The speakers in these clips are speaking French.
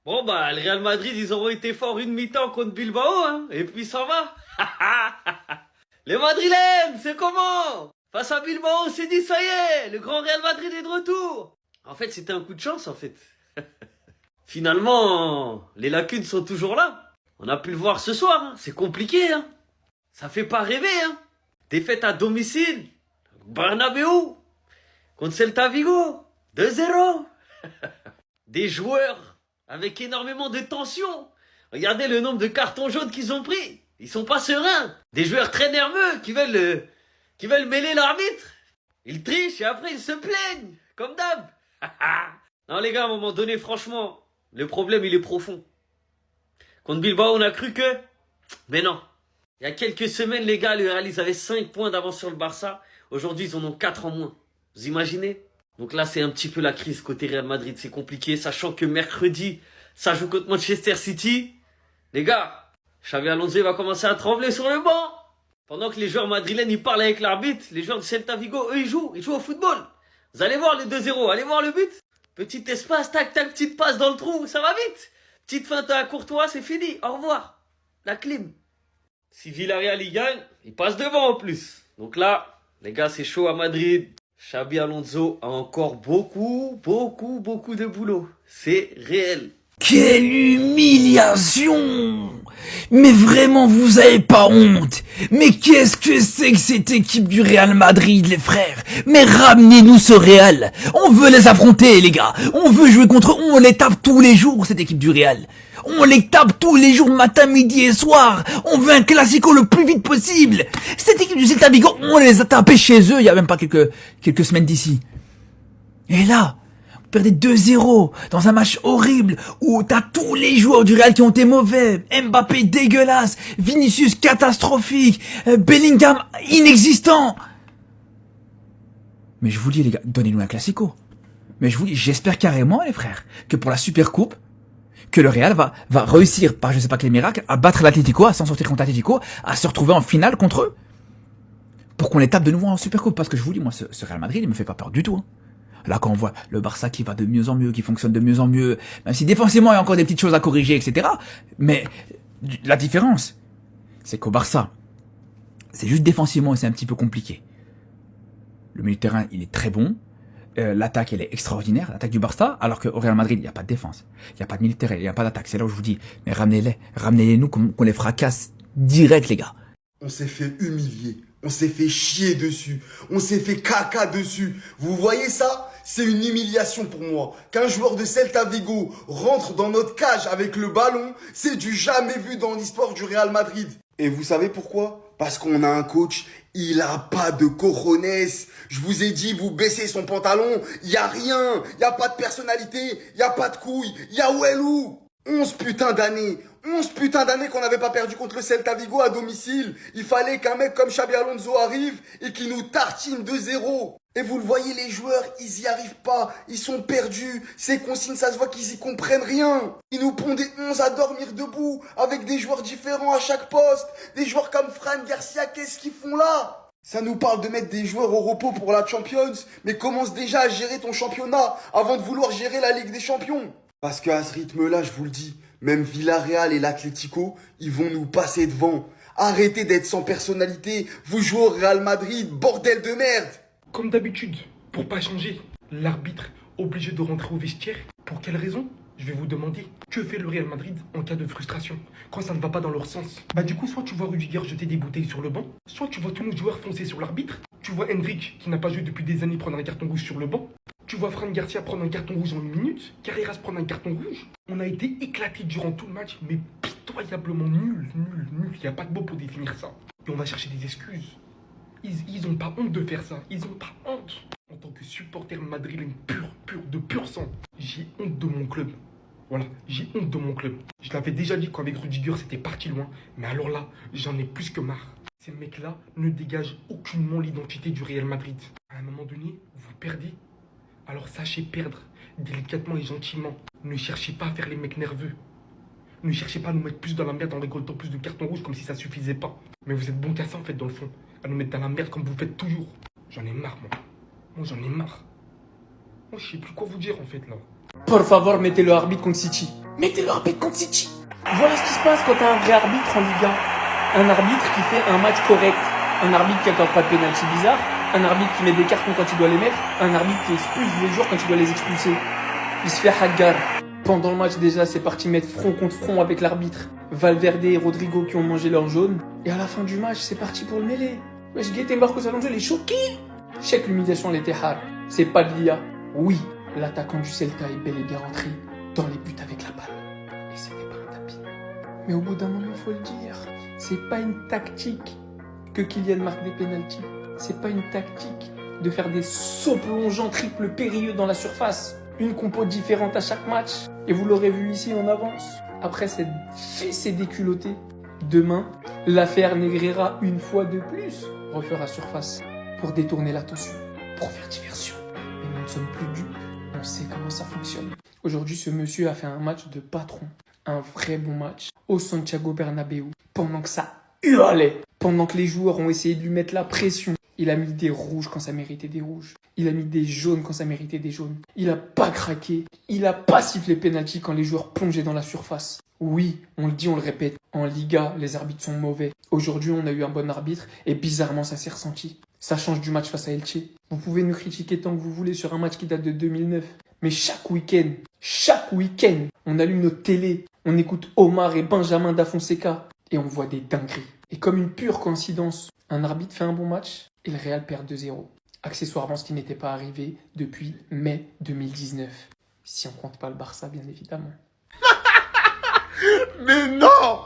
Bon bah, le Real Madrid, ils auront été forts une mi-temps contre Bilbao, hein, et puis ça va. Les Madrilènes, c'est comment? Face à Bilbao, on s'est dit, ça y est, le grand Real Madrid est de retour. En fait, c'était un coup de chance, en fait. Finalement, les lacunes sont toujours là. On a pu le voir ce soir, hein. C'est compliqué, hein. Ça fait pas rêver, hein. Défaite à domicile, Bernabéu, contre Celta Vigo, 2-0. Des joueurs avec énormément de tension. Regardez le nombre de cartons jaunes qu'ils ont pris. Ils sont pas sereins. Des joueurs très nerveux qui veulent mêler l'arbitre. Ils trichent et après ils se plaignent, comme d'hab. Non les gars, à un moment donné, franchement, le problème il est profond. Contre Bilbao, on a cru que... Mais non. Il y a quelques semaines, les gars, le Real, ils avaient 5 points d'avance sur le Barça. Aujourd'hui, ils en ont 4 en moins. Vous imaginez? Donc là, c'est un petit peu la crise côté Real Madrid. C'est compliqué, sachant que mercredi, ça joue contre Manchester City. Les gars, Xabi Alonso va commencer à trembler sur le banc. Pendant que les joueurs madrilènes, ils parlent avec l'arbitre, les joueurs de Celta Vigo, eux, ils jouent au football. Vous allez voir les 2-0, allez voir le but. Petit espace, tac, tac, petite passe dans le trou, ça va vite. Petite feinte à Courtois, c'est fini, au revoir. La clim. Si Villarreal y gagne, il passe devant en plus. Donc là, les gars, c'est chaud à Madrid. Xabi Alonso a encore beaucoup de boulot. C'est réel. Quelle humiliation! Mais vraiment, vous avez pas honte? Mais qu'est-ce que c'est que cette équipe du Real Madrid, les frères? Mais ramenez-nous ce Real! On veut les affronter, les gars! On veut jouer contre eux, on les tape tous les jours, cette équipe du Real! On les tape tous les jours, matin, midi et soir! On veut un classico le plus vite possible! Cette équipe du Celta Vigo, on les a tapés chez eux il y a même pas quelques semaines d'ici. Et là, perdez 2-0 dans un match horrible où t'as tous les joueurs du Real qui ont été mauvais. Mbappé dégueulasse, Vinicius catastrophique, Bellingham inexistant. Mais je vous dis les gars, donnez-nous un classico. Mais je vous dis, j'espère carrément les frères que pour la Super Coupe, que le Real va réussir par je sais pas quel miracle à battre l'Atlético, à s'en sortir contre l'Atlético, à se retrouver en finale contre eux. Pour qu'on les tape de nouveau en Super Coupe. Parce que je vous dis, moi ce Real Madrid il me fait pas peur du tout. Hein. Là, quand on voit le Barça qui va de mieux en mieux, qui fonctionne de mieux en mieux, même si défensivement il y a encore des petites choses à corriger, etc. Mais la différence, c'est qu'au Barça, c'est juste défensivement et c'est un petit peu compliqué. Le milieu de terrain, il est très bon. L'attaque, elle est extraordinaire, l'attaque du Barça, alors qu'au Real Madrid, il n'y a pas de défense, il n'y a pas de milieu de terrain, il n'y a pas d'attaque. C'est là où je vous dis, mais ramenez-les nous, qu'on les fracasse direct, les gars. On s'est fait humilier, on s'est fait chier dessus, on s'est fait caca dessus. Vous voyez ça? C'est une humiliation pour moi. Qu'un joueur de Celta Vigo rentre dans notre cage avec le ballon, c'est du jamais vu dans l'histoire du Real Madrid. Et vous savez pourquoi? Parce qu'on a un coach, il a pas de cojones. Je vous ai dit, vous baissez son pantalon, y a rien, y a pas de personnalité, y a pas de couilles, y a Wellou. 11 putains d'années qu'on n'avait pas perdu contre le Celta Vigo à domicile. Il fallait qu'un mec comme Xabi Alonso arrive et qu'il nous tartine 2-0. Et vous le voyez, les joueurs, ils y arrivent pas, ils sont perdus. Ces consignes, ça se voit qu'ils y comprennent rien. Ils nous pondent des 11 à dormir debout, avec des joueurs différents à chaque poste. Des joueurs comme Fran Garcia, qu'est-ce qu'ils font là? Ça nous parle de mettre des joueurs au repos pour la Champions, mais commence déjà à gérer ton championnat avant de vouloir gérer la Ligue des Champions. Parce qu'à ce rythme-là, je vous le dis, même Villarreal et l'Atlético, ils vont nous passer devant. Arrêtez d'être sans personnalité, vous jouez au Real Madrid, bordel de merde. Comme d'habitude, pour pas changer, l'arbitre obligé de rentrer au vestiaire. Pour quelle raison? Je vais vous demander. Que fait le Real Madrid en cas de frustration, quand ça ne va pas dans leur sens? Bah du coup, soit tu vois Rudiger jeter des bouteilles sur le banc, soit tu vois tous nos joueurs foncer sur l'arbitre. Tu vois Hendrik, qui n'a pas joué depuis des années, prendre un carton rouge sur le banc. Tu vois Fran Garcia prendre un carton rouge en 1 minute, Carreras prendre un carton rouge. On a été éclatés durant tout le match, mais pitoyablement nul. Il n'y a pas de mots pour définir ça. Et on va chercher des excuses. Ils ont pas honte de faire ça. Ils ont pas honte. En tant que supporter madrilène de pur sang, j'ai honte de mon club. Voilà, j'ai honte de mon club. Je l'avais déjà dit qu'avec Rudiger, c'était parti loin. Mais alors là, j'en ai plus que marre. Ces mecs-là ne dégagent aucunement l'identité du Real Madrid. À un moment donné, vous perdez. Alors sachez perdre, délicatement et gentiment. Ne cherchez pas à faire les mecs nerveux. Ne cherchez pas à nous mettre plus dans la merde en récoltant plus de cartons rouges comme si ça suffisait pas. Mais vous êtes bon qu'à ça en fait dans le fond. À nous mettre dans la merde comme vous faites toujours. J'en ai marre moi. Moi j'en ai marre. Moi je sais plus quoi vous dire en fait là. Por favor, mettez le arbitre contre City. Mettez le arbitre contre City. Voilà ce qui se passe quand t'as un vrai arbitre en Liga. Un arbitre qui fait un match correct. Un arbitre qui accorde pas de pénalty bizarre. Un arbitre qui met des cartons quand il doit les mettre. Un arbitre qui expulse les joueurs quand il doit les expulser. Il se fait hagar. Pendant le match déjà, c'est parti mettre front contre front avec l'arbitre. Valverde et Rodrigo qui ont mangé leur jaune. Et à la fin du match, c'est parti pour le mêlée. Wesh, Guetta Marcos Alonso, il est choqué. Check l'humiliation, elle était hard. C'est pas de l'IA. Oui, l'attaquant du Celta est bel et bien rentré dans les buts avec la balle. Et c'était pas un tapis. Mais au bout d'un moment, faut le dire, c'est pas une tactique que Kylian marque des pénaltys. C'est pas une tactique de faire des sauts plongeants triple périlleux dans la surface. Une compo différente à chaque match. Et vous l'aurez vu ici, on avance. Après cette fessée déculottée, demain, l'affaire Negreira, une fois de plus, refera surface pour détourner l'attention, pour faire diversion. Mais nous ne sommes plus dupes, on sait comment ça fonctionne. Aujourd'hui, ce monsieur a fait un match de patron, un vrai bon match, au Santiago Bernabéu, pendant que ça hurlait, pendant que les joueurs ont essayé de lui mettre la pression. Il a mis des rouges quand ça méritait des rouges. Il a mis des jaunes quand ça méritait des jaunes. Il a pas craqué. Il a pas sifflé penalty quand les joueurs plongeaient dans la surface. Oui, on le dit, on le répète. En Liga, les arbitres sont mauvais. Aujourd'hui, on a eu un bon arbitre et bizarrement, ça s'est ressenti. Ça change du match face à Elche. Vous pouvez nous critiquer tant que vous voulez sur un match qui date de 2009. Mais chaque week-end, on allume notre télé. On écoute Omar et Benjamin da Fonseca et on voit des dingueries. Et comme une pure coïncidence, un arbitre fait un bon match et le Real perd 2-0. Accessoirement, ce qui n'était pas arrivé depuis mai 2019. Si on compte pas le Barça, bien évidemment. Mais non!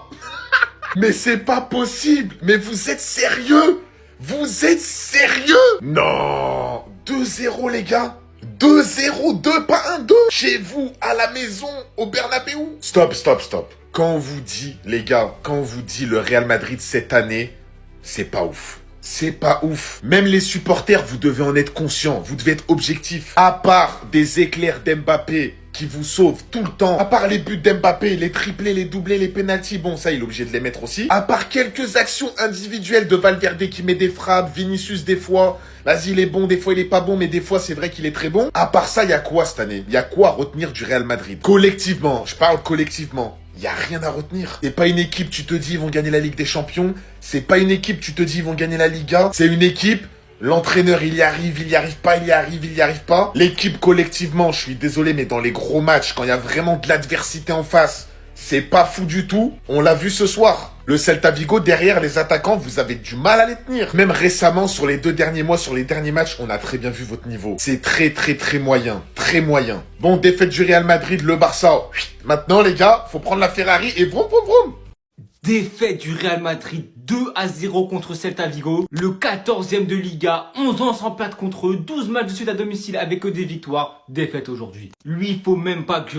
Mais c'est pas possible! Mais vous êtes sérieux? Vous êtes sérieux? Non! 2-0 les gars! 2-0, 2 pas 1-2 chez vous, à la maison, au Bernabéu. Stop. Quand on vous dit, les gars, quand on vous dit le Real Madrid cette année, c'est pas ouf. C'est pas ouf. Même les supporters, vous devez en être conscients. Vous devez être objectifs. À part des éclairs d'Mbappé qui vous sauvent tout le temps. À part les buts d'Mbappé, les triplés, les doublés, les pénaltys. Bon, ça, il est obligé de les mettre aussi. À part quelques actions individuelles de Valverde qui met des frappes, Vinicius des fois. Vas-y, il est bon, des fois il est pas bon, mais des fois c'est vrai qu'il est très bon. À part ça, il y a quoi cette année? Il y a quoi à retenir du Real Madrid? Collectivement, je parle collectivement. Il n'y a rien à retenir. C'est pas une équipe, tu te dis, ils vont gagner la Ligue des Champions. C'est pas une équipe, tu te dis, ils vont gagner la Liga. C'est une équipe, l'entraîneur, il y arrive pas, il y arrive pas. L'équipe, collectivement, je suis désolé, mais dans les gros matchs, quand il y a vraiment de l'adversité en face, c'est pas fou du tout. On l'a vu ce soir. Le Celta Vigo, derrière les attaquants, vous avez du mal à les tenir. Même récemment, sur les 2 derniers mois, sur les derniers matchs, on a très bien vu votre niveau. C'est très moyen. Très moyen. Bon, défaite du Real Madrid, le Barça. Maintenant, les gars, faut prendre la Ferrari et vroom. Défaite du Real Madrid 2-0 contre Celta Vigo. Le 14e de Liga, 11 ans sans perdre contre eux, 12 matchs de suite à domicile avec que des victoires. Défaite aujourd'hui. Lui, faut même pas que je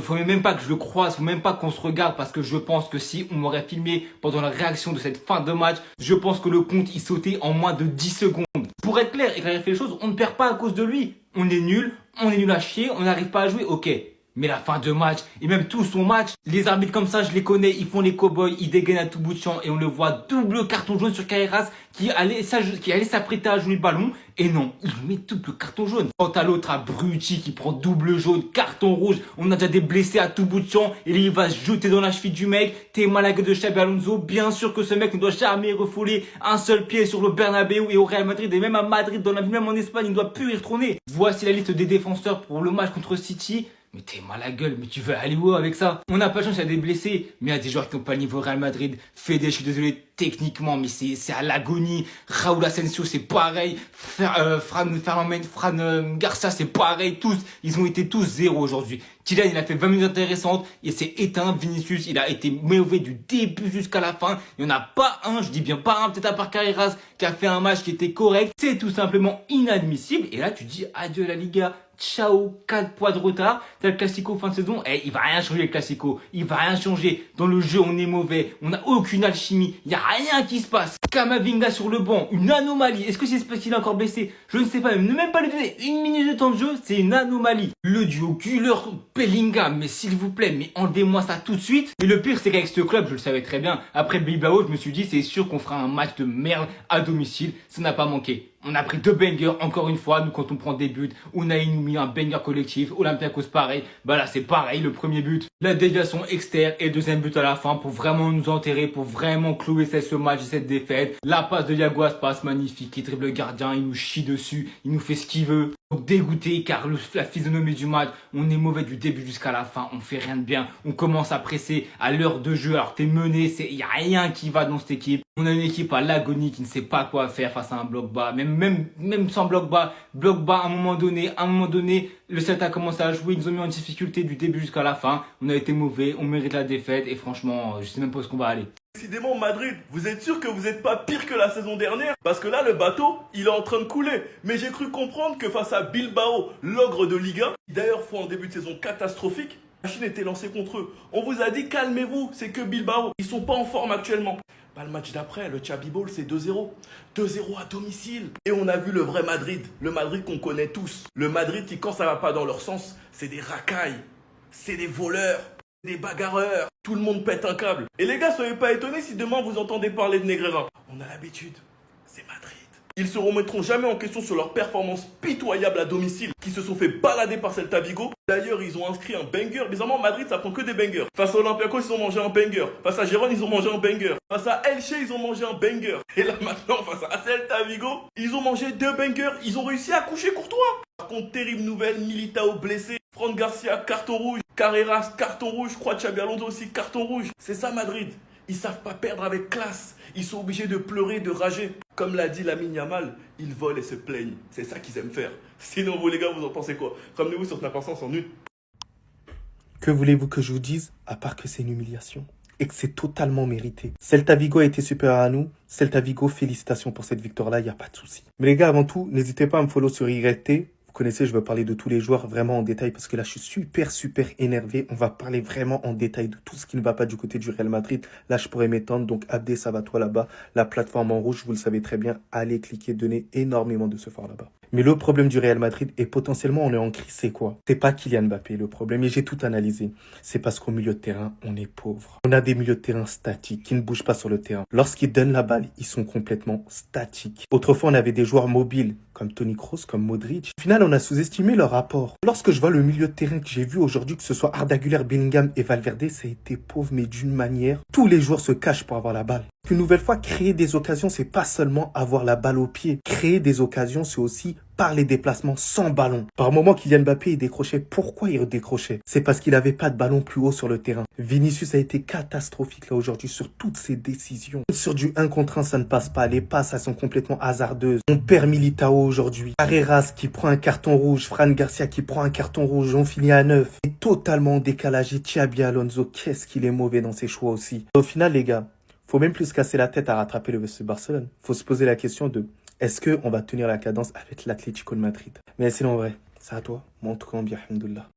le croise, faut même pas qu'on se regarde parce que je pense que si on m'aurait filmé pendant la réaction de cette fin de match, je pense que le compte il sautait en moins de 10 secondes. Pour être clair et clarifier les choses, on ne perd pas à cause de lui. On est nul à chier, on n'arrive pas à jouer, ok. Mais la fin de match, et même tout son match, les arbitres comme ça, je les connais, ils font les cow-boys, ils dégainent à tout bout de champ et on le voit double carton jaune sur Carreras qui allait s'apprêter à jouer le ballon. Et non, il met double carton jaune. Quant à l'autre, à Brucci qui prend double jaune, carton rouge, on a déjà des blessés à tout bout de champ et il va se jeter dans la cheville du mec. T'es mal à la gueule de Xabi Alonso, bien sûr que ce mec ne doit jamais refouler un seul pied sur le Bernabéu et au Real Madrid et même à Madrid, dans la vie, même en Espagne, il ne doit plus y retourner. Voici la liste des défenseurs pour le match contre City. Mais t'es mal à la gueule, mais tu veux aller où avec ça? On n'a pas de chance, il y a des blessés, mais il y a des joueurs qui n'ont pas le niveau Real Madrid. Fede, je suis désolé, techniquement, mais c'est à l'agonie. Raúl Asensio, c'est pareil. Fran Garcia, c'est pareil. Tous, ils ont été tous 0 aujourd'hui. Kylian, il a fait 20 minutes intéressantes, il s'est éteint. Vinicius, il a été mauvais du début jusqu'à la fin. Il n'y en a pas un, je dis bien pas un, peut-être à part Carreras, qui a fait un match qui était correct. C'est tout simplement inadmissible. Et là, tu dis adieu à la Liga. Ciao, 4 points de retard. T'as le Classico fin de saison. Il va rien changer le Classico. Il va rien changer. Dans le jeu, on est mauvais. On n'a aucune alchimie. Il y a rien qui se passe. Kamavinga sur le banc. Une anomalie. Est-ce que c'est parce qu'il est encore blessé? Je ne sais pas. Ne même pas lui donner 1 minute de temps de jeu. C'est une anomalie. Le duo Güler-Bellingham. Mais s'il vous plaît, mais enlevez-moi ça tout de suite. Et le pire, c'est qu'avec ce club, je le savais très bien. Après Bilbao, je me suis dit, c'est sûr qu'on fera un match de merde à domicile. Ça n'a pas manqué. On a pris 2 bangers, encore une fois, nous quand on prend des buts, Unai nous met un banger collectif, Olympiakos pareil, bah là c'est pareil, le premier but, la déviation externe et deuxième but à la fin pour vraiment nous enterrer, pour vraiment clouer ce match et cette défaite. La passe de Yago Aspas, magnifique, il dribble le gardien, il nous chie dessus, il nous fait ce qu'il veut. Donc dégoûté car la physionomie du match, on est mauvais du début jusqu'à la fin, on fait rien de bien, on commence à presser à l'heure de jeu alors que t'es mené, il y a rien qui va dans cette équipe. On a une équipe à l'agonie qui ne sait pas quoi faire face à un bloc bas, même sans bloc bas, à un moment donné, le Celta a commencé à jouer, ils nous ont mis en difficulté du début jusqu'à la fin, on a été mauvais, on mérite la défaite et franchement, je sais même pas où est-ce qu'on va aller. Décidément, Madrid, vous êtes sûr que vous n'êtes pas pire que la saison dernière? Parce que là, le bateau, il est en train de couler. Mais j'ai cru comprendre que face à Bilbao, l'ogre de Liga, qui d'ailleurs font un début de saison catastrophique, la Chine était lancée contre eux. On vous a dit, calmez-vous, c'est que Bilbao. Ils sont pas en forme actuellement. Bah, le match d'après, le Chabi Ball, c'est 2-0. 2-0 à domicile. Et on a vu le vrai Madrid. Le Madrid qu'on connaît tous. Le Madrid qui, quand ça va pas dans leur sens, c'est des racailles. C'est des voleurs. Des bagarreurs, tout le monde pète un câble. Et les gars, soyez pas étonnés si demain vous entendez parler de Negreira. On a l'habitude, c'est Madrid. Ils se remettront jamais en question sur leur performance pitoyable à domicile, qui se sont fait balader par Celta Vigo. D'ailleurs, ils ont inscrit un banger. Bizarrement, Madrid, ça prend que des bangers. Face à Olympiakos, ils ont mangé un banger. Face à Gérone, ils ont mangé un banger. Face à Elche, ils ont mangé un banger. Et là maintenant, face à Celta Vigo, ils ont mangé 2 bangers. Ils ont réussi à coucher Courtois. Par contre, terrible nouvelle, Militao blessé. Fran Garcia, carton rouge. Carreras, carton rouge. Je crois Xabi Alonso aussi, carton rouge. C'est ça Madrid. Ils savent pas perdre avec classe. Ils sont obligés de pleurer, de rager. Comme l'a dit Lamine Yamal, ils volent et se plaignent. C'est ça qu'ils aiment faire. Sinon, vous les gars, vous en pensez quoi? Ramenez-vous sur Snappersens en une. Que voulez-vous que je vous dise, à part que c'est une humiliation et que c'est totalement mérité. Celta Vigo a été supérieur à nous. Celta Vigo, félicitations pour cette victoire-là, il n'y a pas de souci. Mais les gars, avant tout, n'hésitez pas à me follow sur YT. Vous connaissez, je veux parler de tous les joueurs vraiment en détail parce que là, je suis super énervé. On va parler vraiment en détail de tout ce qui ne va pas du côté du Real Madrid. Là, je pourrais m'étendre. Donc, Abdé, ça va toi là-bas. La plateforme en rouge, vous le savez très bien. Allez cliquer, donnez énormément de ce fort là-bas. Mais le problème du Real Madrid, et potentiellement on est en crise, c'est quoi? C'est pas Kylian Mbappé le problème, et j'ai tout analysé. C'est parce qu'au milieu de terrain, on est pauvre. On a des milieux de terrain statiques, qui ne bougent pas sur le terrain. Lorsqu'ils donnent la balle, ils sont complètement statiques. Autrefois, on avait des joueurs mobiles, comme Toni Kroos, comme Modric. Au final, on a sous-estimé leur apport. Lorsque je vois le milieu de terrain que j'ai vu aujourd'hui, que ce soit Arda Güler, Bellingham et Valverde, ça a été pauvre, mais d'une manière. Tous les joueurs se cachent pour avoir la balle. Une nouvelle fois, créer des occasions, c'est pas seulement avoir la balle au pied. Créer des occasions, c'est aussi par les déplacements sans ballon. Par moment, Kylian Mbappé, il décrochait. Pourquoi il décrochait? C'est parce qu'il n'avait pas de ballon plus haut sur le terrain. Vinicius a été catastrophique là aujourd'hui sur toutes ses décisions. Sur du 1 contre 1, ça ne passe pas. Les passes, elles sont complètement hasardeuses. On perd Militao aujourd'hui. Carreras qui prend un carton rouge. Fran Garcia qui prend un carton rouge. On finit à 9. Et totalement en décalage. Et Xabi Alonso, qu'est-ce qu'il est mauvais dans ses choix aussi. Au final, les gars, faut même plus se casser la tête à rattraper le FC Barcelone. Faut se poser la question de est-ce qu'on va tenir la cadence avec l'Atlético de Madrid? Mais sinon, en vrai, c'est à toi. Moi, en tout cas, bien, alhamdoulilah.